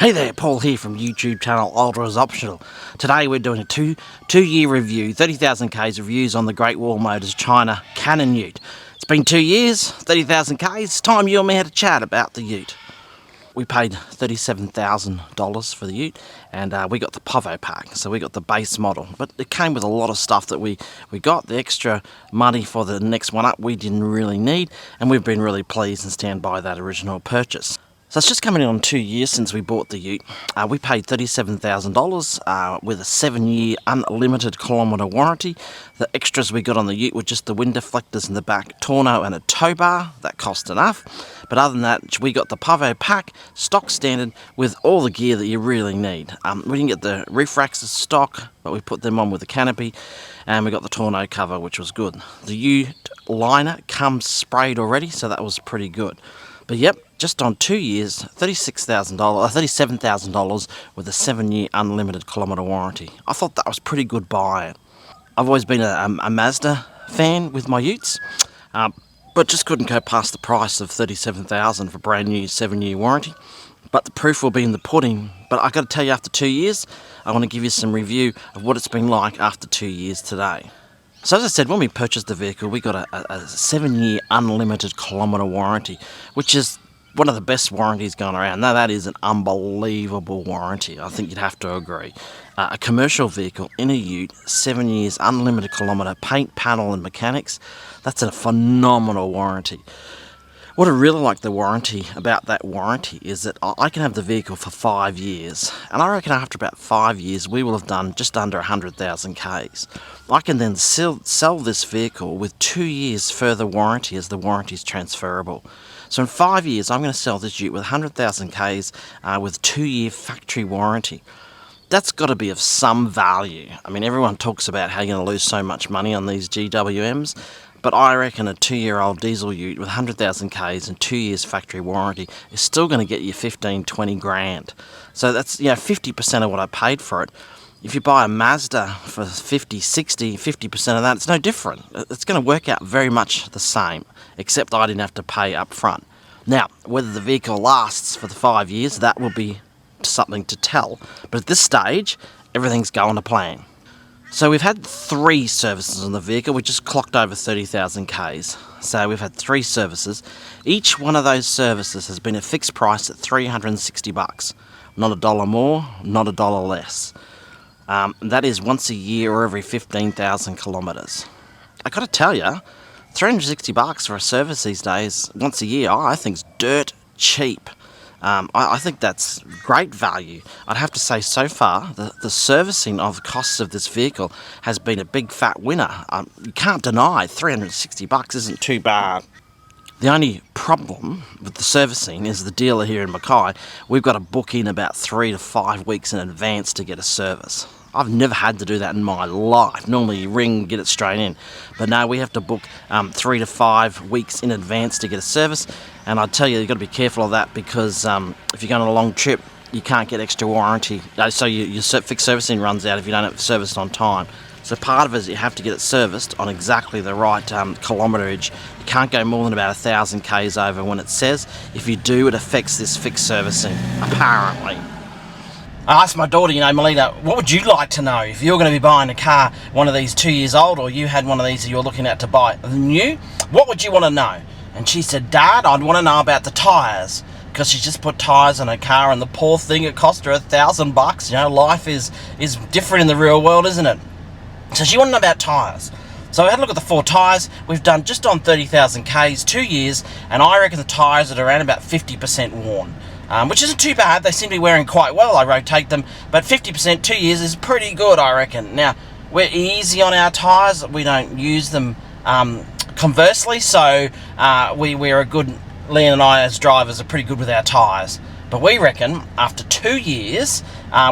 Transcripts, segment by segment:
Hey there, Paul here from YouTube channel Older is Optional. Today we're doing a two-year review, 30,000 Ks reviews on the Great Wall Motors China Cannon Ute. It's been 2 years, 30,000 Ks, time you and me had a chat about the Ute. We paid $37,000 for the Ute, and we got the Povo pack, so we got the base model. But it came with a lot of stuff that we got. The extra money for the next one up we didn't really need, and we've been really pleased and stand by that original purchase. So it's just coming in on 2 years since we bought the Ute. We paid $37,000 with a 7-year unlimited kilometre warranty. The extras we got on the Ute were just the wind deflectors in the back, tonneau and a tow bar. That cost enough. But other than that, we got the Povo pack, stock standard, with all the gear that you really need. We didn't get the reef racks as stock, but we put them on with the canopy, and we got the tonneau cover, which was good. The Ute liner comes sprayed already, so that was pretty good. But yep, just on 2 years, $37,000 with a 7-year unlimited kilometre warranty. I thought that was pretty good buying. I've always been a Mazda fan with my Utes, but just couldn't go past the price of $37,000 for brand new 7-year warranty. But the proof will be in the pudding. But I got to tell you, after 2 years, I want to give you some review of what it's been like after 2 years today. So as I said, when we purchased the vehicle, we got a 7-year unlimited kilometre warranty, which is one of the best warranties going around. Now that is an unbelievable warranty. I think you'd have to agree. A commercial vehicle in a Ute, 7 years unlimited kilometre, paint, panel and mechanics, that's a phenomenal warranty. What I really like about that warranty is that I can have the vehicle for 5 years, and I reckon after about 5 years we will have done just under 100,000 Ks. I can then sell this vehicle with 2 years further warranty, as the warranty is transferable. So in 5 years I'm going to sell this Ute with 100,000 Ks with 2-year factory warranty. That's got to be of some value. I mean, everyone talks about how you're going to lose so much money on these GWMs, but I reckon a 2-year-old diesel Ute with 100,000 Ks and 2 years factory warranty is still going to get you 15, 20 grand. So that's 50% of what I paid for it. If you buy a Mazda for 50, 60, 50% of that, it's no different. It's going to work out very much the same, except I didn't have to pay up front. Now, whether the vehicle lasts for the 5 years, that will be something to tell. But at this stage, everything's going to plan. So we've had 3 services on the vehicle. We just clocked over 30,000 Ks. So we've had 3 services. Each one of those services has been a fixed price at $360. Not $1 more, not $1 less. That is once a year or every 15,000 kilometres. I got to tell you, $360 for a service these days, once a year, I think is dirt cheap. I think that's great value. I'd have to say so far the servicing of the costs of this vehicle has been a big fat winner. You can't deny $360 isn't too bad. The only problem with the servicing is the dealer here in Mackay. We've got to book in about 3 to 5 weeks in advance to get a service. I've never had to do that in my life. Normally you ring, get it straight in. But no, we have to book 3 to 5 weeks in advance to get a service. And I tell you, you've got to be careful of that, because if you're going on a long trip, you can't get extra warranty. So your fixed servicing runs out if you don't have it serviced on time. So part of it is you have to get it serviced on exactly the right kilometrage. You can't go more than about 1,000 Ks over when it says. If you do, it affects this fixed servicing, apparently. I asked my daughter, Melita, what would you like to know if you're going to be buying a car, one of these 2 years old, or you had one of these that you're looking at to buy new? What would you want to know? And she said, Dad, I'd want to know about the tyres, because she just put tyres on her car, and the poor thing, it cost her $1,000. Life is different in the real world, isn't it? So she wanted to know about tyres. So I had a look at the 4 tyres. We've done just on 30,000 Ks, 2 years, and I reckon the tyres are around about 50% worn. Which isn't too bad. They seem to be wearing quite well. I rotate them, but 50%, 2 years is pretty good, I reckon. Now, we're easy on our tyres. We don't use them conversely, so we're a good, Leon and I as drivers are pretty good with our tyres. But we reckon after 2 years,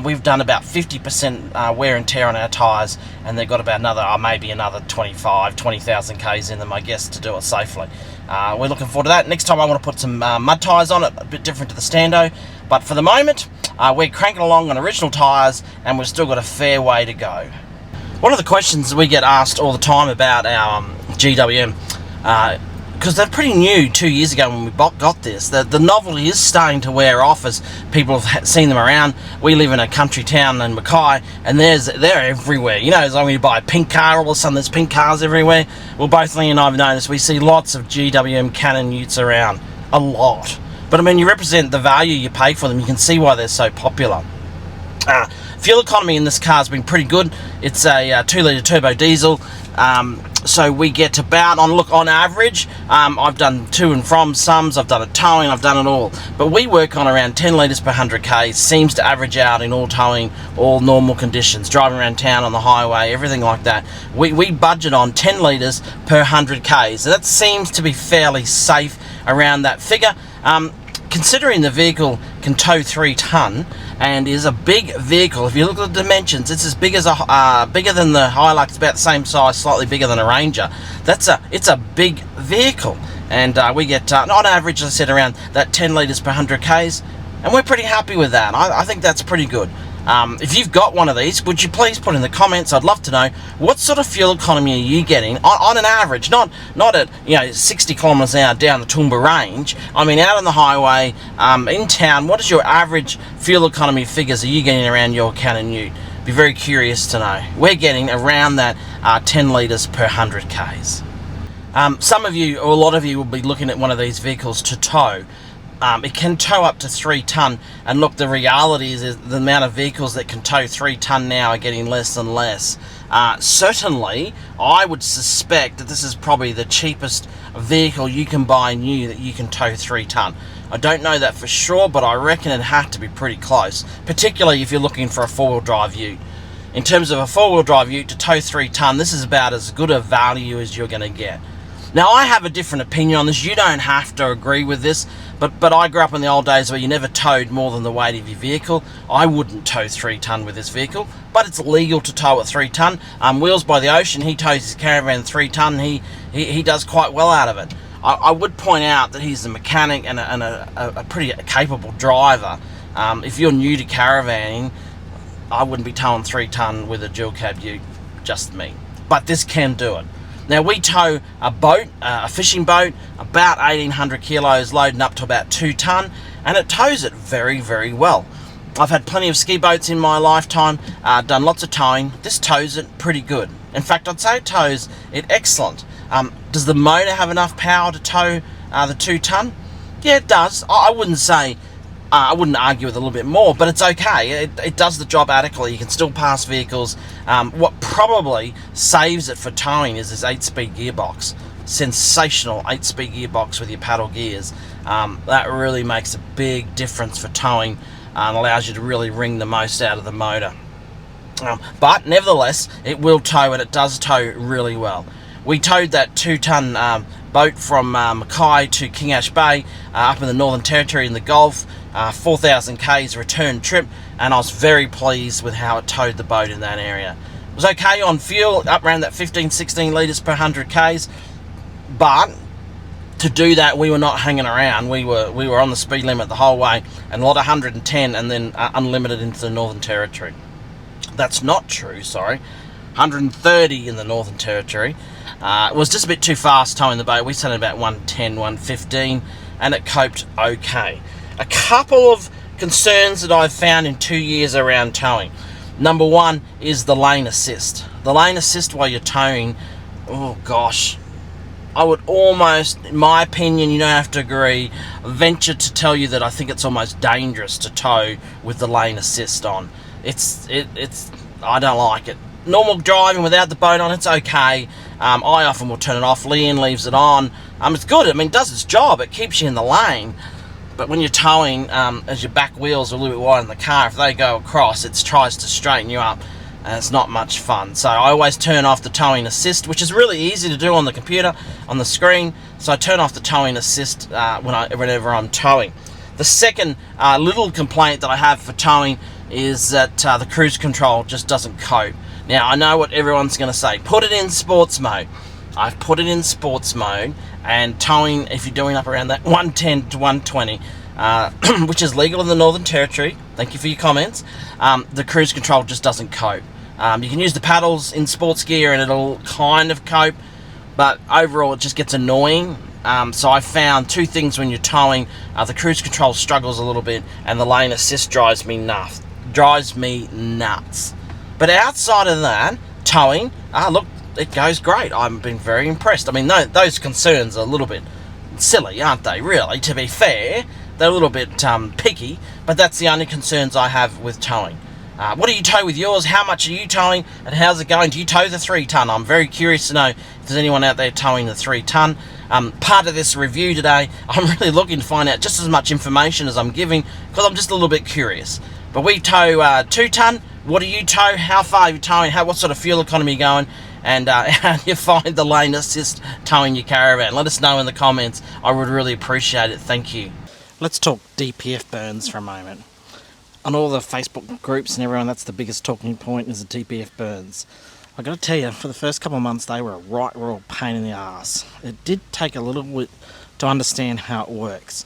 we've done about 50% wear and tear on our tyres, and they've got about maybe another 20,000 Ks in them, I guess, to do it safely. We're looking forward to that. Next time I want to put some mud tyres on it, a bit different to the Stando. But for the moment, we're cranking along on original tyres, and we've still got a fair way to go. One of the questions we get asked all the time about our GWM, because because they're pretty new 2 years ago when we got this. The novelty is starting to wear off as people have seen them around. We live in a country town in Mackay, and they're everywhere. You know, as long as you buy a pink car, all of a sudden there's pink cars everywhere. Well, both Lee and I have noticed we see lots of GWM Cannon Utes around, a lot. But I mean, you represent the value you pay for them. You can see why they're so popular. Fuel economy in this car has been pretty good. It's a 2-litre turbo diesel, so we get about, on average, I've done to and from sums, I've done a towing, I've done it all, but we work on around 10 litres per 100k. Seems to average out in all towing, all normal conditions, driving around town on the highway, everything like that. We budget on 10 litres per 100k, so that seems to be fairly safe around that figure. Considering the vehicle can tow 3 tonne and is a big vehicle, if you look at the dimensions, it's as big as bigger than the Hilux, about the same size, slightly bigger than a Ranger. It's a big vehicle, and we get on average, as I said, around that 10 litres per 100k's, and we're pretty happy with that. I think that's pretty good. If you've got one of these, would you please put in the comments? I'd love to know what sort of fuel economy are you getting on an average, not at 60 kilometres an hour down the Toowoomba range. I mean, out on the highway, in town. What is your average fuel economy figures are you getting around your Cannon Ute? Be very curious to know. We're getting around that 10 litres per 100k's. Some of you, or a lot of you, will be looking at one of these vehicles to tow. It can tow up to 3 tonne, and look, the reality is the amount of vehicles that can tow 3 tonne now are getting less and less. Certainly, I would suspect that this is probably the cheapest vehicle you can buy new that you can tow 3 tonne. I don't know that for sure, but I reckon it had to be pretty close, particularly if you're looking for a 4-wheel drive ute. In terms of a 4-wheel drive ute to tow 3 tonne, this is about as good a value as you're going to get. Now, I have a different opinion on this. You don't have to agree with this, but I grew up in the old days where you never towed more than the weight of your vehicle. I wouldn't tow 3 tonne with this vehicle, but it's legal to tow at 3 tonne. Wheels by the Ocean, he tows his caravan 3 tonne. He does quite well out of it. I would point out that he's a mechanic and a pretty capable driver. If you're new to caravanning, I wouldn't be towing 3 tonne with a DUALCAB Ute, just me. But this can do it. Now, we tow a boat, a fishing boat, about 1,800 kilos, loading up to about 2 tonne, and it tows it very, very well. I've had plenty of ski boats in my lifetime, done lots of towing. This tows it pretty good. In fact, I'd say it tows it excellent. Does the motor have enough power to tow the 2 tonne? Yeah, it does. I wouldn't say, I wouldn't argue with a little bit more, but it's okay. It does the job adequately. You can still pass vehicles. What probably saves it for towing is this 8-speed gearbox. Sensational 8-speed gearbox with your paddle gears. That really makes a big difference for towing and allows you to really wring the most out of the motor. But nevertheless, it will tow, and it does tow really well. We towed that 2 tonne boat from Mackay to King Ash Bay up in the Northern Territory in the Gulf, 4,000 k's return trip, and I was very pleased with how it towed the boat in that area. It was okay on fuel, up around that 15-16 litres per 100 k's, but to do that we were not hanging around. We were on the speed limit the whole way, and a lot of 110 and then unlimited into the Northern Territory. That's not true, sorry. 130 in the Northern Territory. It was just a bit too fast towing the boat. We set it about 110, 115, and it coped okay. A couple of concerns that I've found in 2 years around towing. Number one is the lane assist. The lane assist while you're towing, oh gosh, I would almost, in my opinion, you don't have to agree, venture to tell you that I think it's almost dangerous to tow with the lane assist on. It's I don't like it. Normal driving without the boat on, it's okay. I often will turn it off. Leanne leaves it on. It's good. I mean, it does its job. It keeps you in the lane. But when you're towing, as your back wheels are a little bit wide in the car, if they go across, it tries to straighten you up, and it's not much fun. So I always turn off the towing assist, which is really easy to do on the computer, on the screen. So I turn off the towing assist whenever I'm towing. The second little complaint that I have for towing is that the cruise control just doesn't cope. Now, I know what everyone's going to say. Put it in sports mode. I've put it in sports mode, and towing, if you're doing up around that 110 to 120, which is legal in the Northern Territory, thank you for your comments, the cruise control just doesn't cope. You can use the paddles in sports gear and it'll kind of cope, but overall it just gets annoying. So I found two things when you're towing. The cruise control struggles a little bit, and the lane assist drives me nuts. But outside of that, towing, look, it goes great. I've been very impressed. I mean, those concerns are a little bit silly, aren't they, really? To be fair, they're a little bit picky, but that's the only concerns I have with towing. What do you tow with yours? How much are you towing, and how's it going? Do you tow the 3 tonne? I'm very curious to know if there's anyone out there towing the 3 tonne. Part of this review today, I'm really looking to find out just as much information as I'm giving, because I'm just a little bit curious. But we tow 2 tonne. What do you tow? How far are you towing? What sort of fuel economy are you going? And how do you find the lane assist towing your caravan? Let us know in the comments. I would really appreciate it. Thank you. Let's talk DPF Burns for a moment. On all the Facebook groups and everyone, that's the biggest talking point, is the DPF Burns. I've got to tell you, for the first couple of months, they were a right royal pain in the arse. It did take a little bit to understand how it works.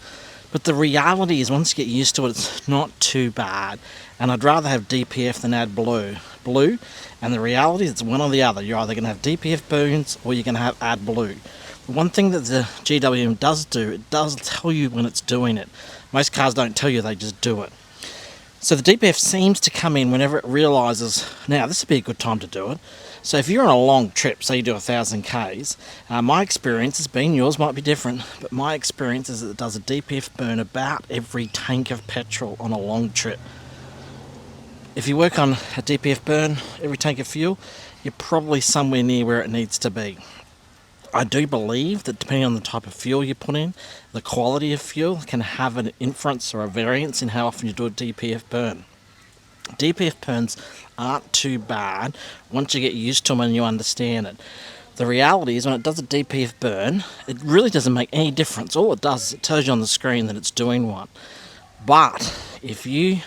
But the reality is, once you get used to it, it's not too bad. And I'd rather have DPF than add blue. And the reality is, it's one or the other. You're either going to have DPF Burns or you're going to have add blue. The one thing that the GWM does do, it does tell you when it's doing it. Most cars don't tell you, they just do it. So the DPF seems to come in whenever it realises, now this would be a good time to do it. So if you're on a long trip, say you do 1,000 Ks, my experience has been, yours might be different, but my experience is that it does a DPF burn about every tank of petrol on a long trip. If you work on a DPF burn every tank of fuel, you're probably somewhere near where it needs to be. I do believe that depending on the type of fuel you put in, the quality of fuel can have an inference or a variance in how often you do a DPF burn. DPF burns aren't too bad once you get used to them and you understand it. The reality is, when it does a DPF burn, it really doesn't make any difference. All it does is it tells you on the screen that it's doing one. But if you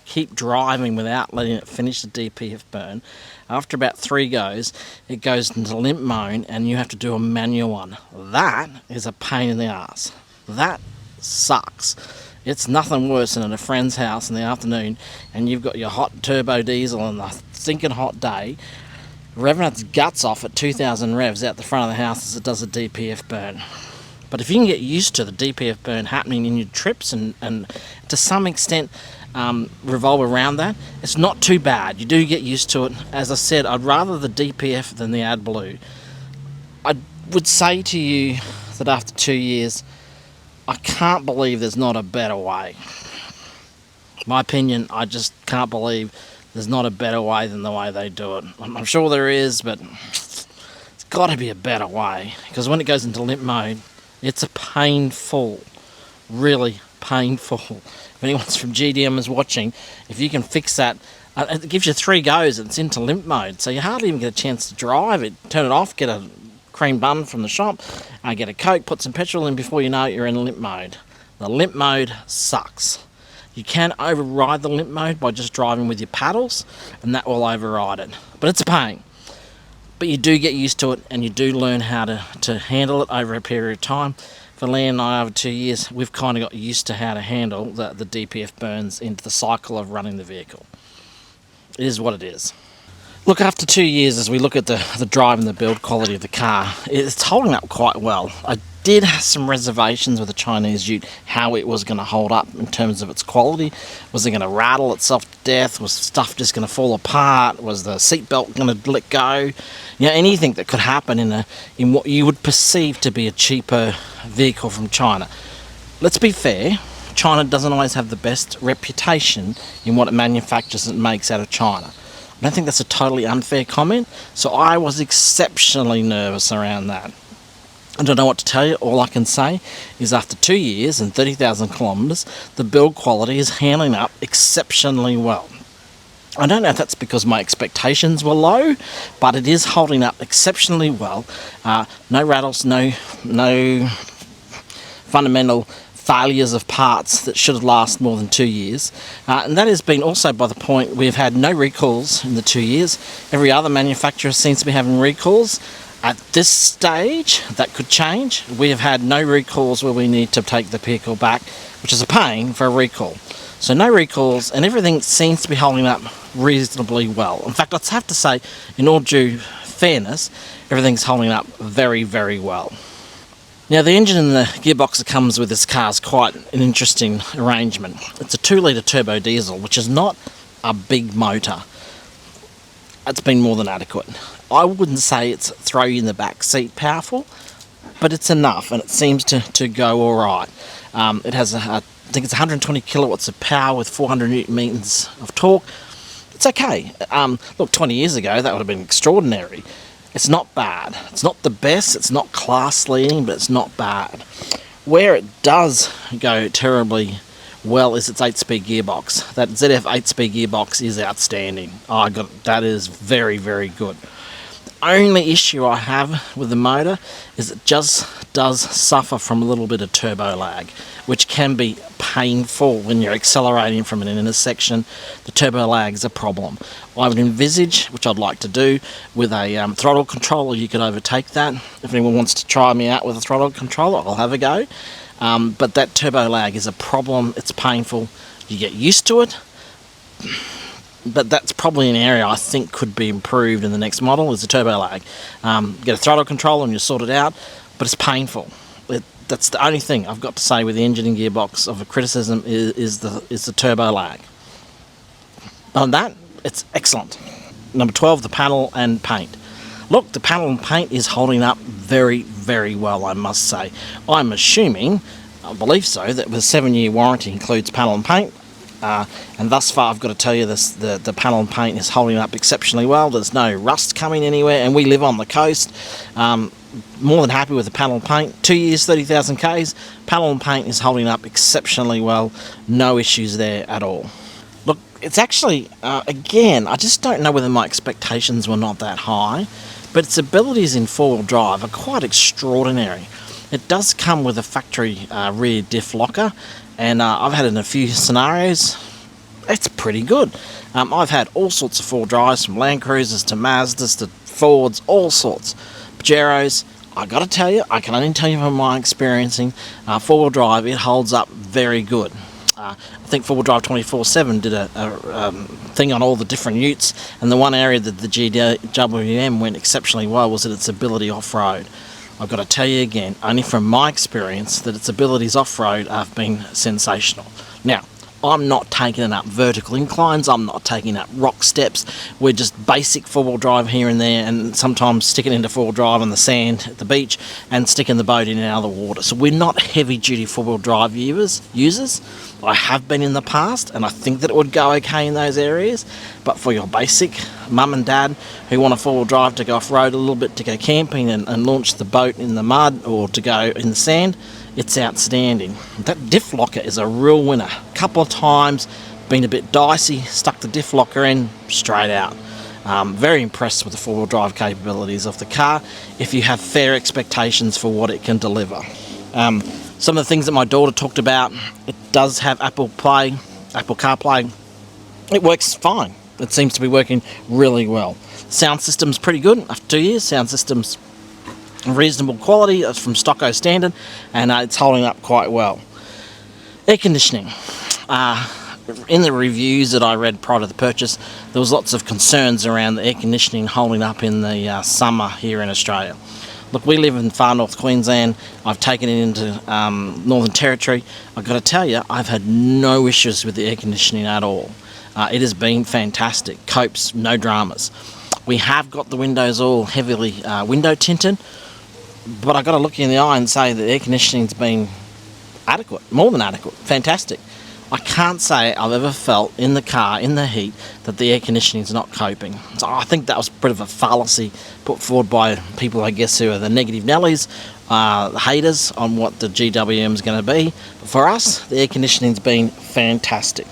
keep driving without letting it finish the DPF burn, after about 3 goes, it goes into limp mode and you have to do a manual one. That is a pain in the ass. That sucks. It's nothing worse than at a friend's house in the afternoon and you've got your hot turbo diesel on a stinking hot day, revving its guts off at 2,000 revs out the front of the house as it does a DPF burn. But if you can get used to the DPF burn happening in your trips and to some extent revolve around that, it's not too bad. You do get used to it. As I said, I'd rather the DPF than the AdBlue. I would say to you that after 2 years, I can't believe there's not a better way. My opinion, I just can't believe there's not a better way than the way they do it. I'm sure there is, but it's got to be a better way, because when it goes into limp mode, it's a painful, really painful. If anyone's from GDM is watching, if you can fix that, it gives you 3 goes and it's into limp mode, so you hardly even get a chance to drive it. Turn it off, get a cream bun from the shop, get a Coke, put some petrol in, before you know it, you're in limp mode. The limp mode sucks. You can override the limp mode by just driving with your paddles, and that will override it. But it's a pain. But you do get used to it, and you do learn how to handle it over a period of time. For Leanne and I, over 2 years, we've kind of got used to how to handle the DPF burns into the cycle of running the vehicle. It is what it is. Look, after 2 years, as we look at the drive and the build quality of the car, it's holding up quite well. I did have some reservations with the Chinese Ute, how it was going to hold up in terms of its quality. Was it going to rattle itself to death? Was stuff just going to fall apart? Was the seatbelt going to let go? You know, anything that could happen in what you would perceive to be a cheaper vehicle from China. Let's be fair, China doesn't always have the best reputation in what it manufactures and makes out of China. I don't think that's a totally unfair comment, so I was exceptionally nervous around that. I don't know what to tell you. All I can say is after 2 years and 30,000 kilometres, the build quality is handling up exceptionally well. I don't know if that's because my expectations were low, but it is holding up exceptionally well. No rattles, no fundamental failures of parts that should have lasted more than 2 years. And that has been also by the point we've had no recalls in the 2 years. Every other manufacturer seems to be having recalls. At this stage, that could change. We have had no recalls where we need to take the vehicle back, which is a pain for a recall. So no recalls, and everything seems to be holding up reasonably well. In fact, I'd have to say, in all due fairness, everything's holding up very, very well. Now, the engine and the gearbox that comes with this car is quite an interesting arrangement. It's a 2-litre turbo diesel, which is not a big motor. It's been more than adequate. I wouldn't say it's throw you in the back seat powerful, but it's enough, and it seems to go all right. It has, I think it's 120 kilowatts of power with 400 newton meters of torque. It's okay. Look, 20 years ago, that would have been extraordinary. It's not bad. It's not the best, it's not class leading, but it's not bad. Where it does go terribly well is its 8-speed gearbox. That ZF 8-speed gearbox is outstanding. That is very, very good. The only issue I have with the motor is it just does suffer from a little bit of turbo lag, which can be painful when you're accelerating from an intersection. The turbo lag is a problem. I would envisage, which I'd like to do, with a throttle controller, you could overtake that. If anyone wants to try me out with a throttle controller, I'll have a go. But that turbo lag is a problem. It's painful. You get used to it. But that's probably an area I think could be improved in the next model, is the turbo lag. Get a throttle controller and you sort it out, but it's painful. That's the only thing I've got to say with the engine and gearbox of a criticism is the turbo lag. On that, it's excellent. Number 12, the panel and paint. Look, the panel and paint is holding up very, very well, I must say. I'm assuming, I believe so, that with a 7-year warranty includes panel and paint. And thus far, I've got to tell you this: the panel and paint is holding up exceptionally well. There's no rust coming anywhere, and we live on the coast. More than happy with the panel and paint. 2 years, 30,000 Ks. Panel and paint is holding up exceptionally well. No issues there at all. Look, it's actually, again, I just don't know whether my expectations were not that high, but its abilities in four-wheel drive are quite extraordinary. It does come with a factory rear diff locker, and I've had it in a few scenarios. It's pretty good. I've had all sorts of four-wheel drives, from Land Cruisers to Mazdas to Fords, all sorts. Pajeros, I got to tell you, I can only tell you from my experiencing, four-wheel drive, it holds up very good. I think 4WD 24/7 did a thing on all the different utes, and the one area that the GWM went exceptionally well was at its ability off-road. I've got to tell you again, only from my experience, that its abilities off-road have been sensational. Now, I'm not taking it up vertical inclines, I'm not taking up rock steps. We're just basic four-wheel drive here and there, and sometimes sticking into four-wheel drive on the sand at the beach and sticking the boat in and out of the water. So we're not heavy-duty four-wheel drive users. I have been in the past, and I think that it would go okay in those areas. But for your basic mum and dad who want a four-wheel drive to go off-road a little bit, to go camping and launch the boat in the mud, or to go in the sand, it's outstanding. That diff locker is a real winner. A couple of times, been a bit dicey, stuck the diff locker in, straight out. Very impressed with the four-wheel drive capabilities of the car, if you have fair expectations for what it can deliver. Some of the things that my daughter talked about, it does have Apple CarPlay. It works fine. It seems to be working really well. Sound system's pretty good. After 2 years, sound system's reasonable quality. It's from Stocko standard, and it's holding up quite well. Air conditioning. In the reviews that I read prior to the purchase, there was lots of concerns around the air conditioning holding up in the summer here in Australia. Look, we live in far north Queensland. I've taken it into Northern Territory. I've got to tell you, I've had no issues with the air conditioning at all. It has been fantastic. Copes, no dramas. We have got the windows all heavily window tinted, but I've got to look you in the eye and say that the air conditioning's been adequate, more than adequate, fantastic. I can't say I've ever felt in the car, in the heat, that the air conditioning's not coping. So I think that was a bit of a fallacy put forward by people, I guess, who are the negative Nellies, the haters on what the GWM's going to be. But for us, the air conditioning's been fantastic.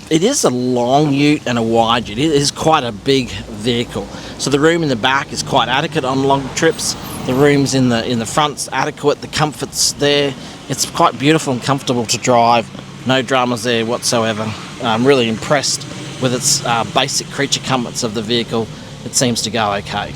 It is a long ute and a wide ute. It is quite a big vehicle. So the room in the back is quite adequate on long trips. The rooms in the front's adequate. The comfort's there. It's quite beautiful and comfortable to drive. No dramas there whatsoever. I'm really impressed with its basic creature comforts of the vehicle. It seems to go okay.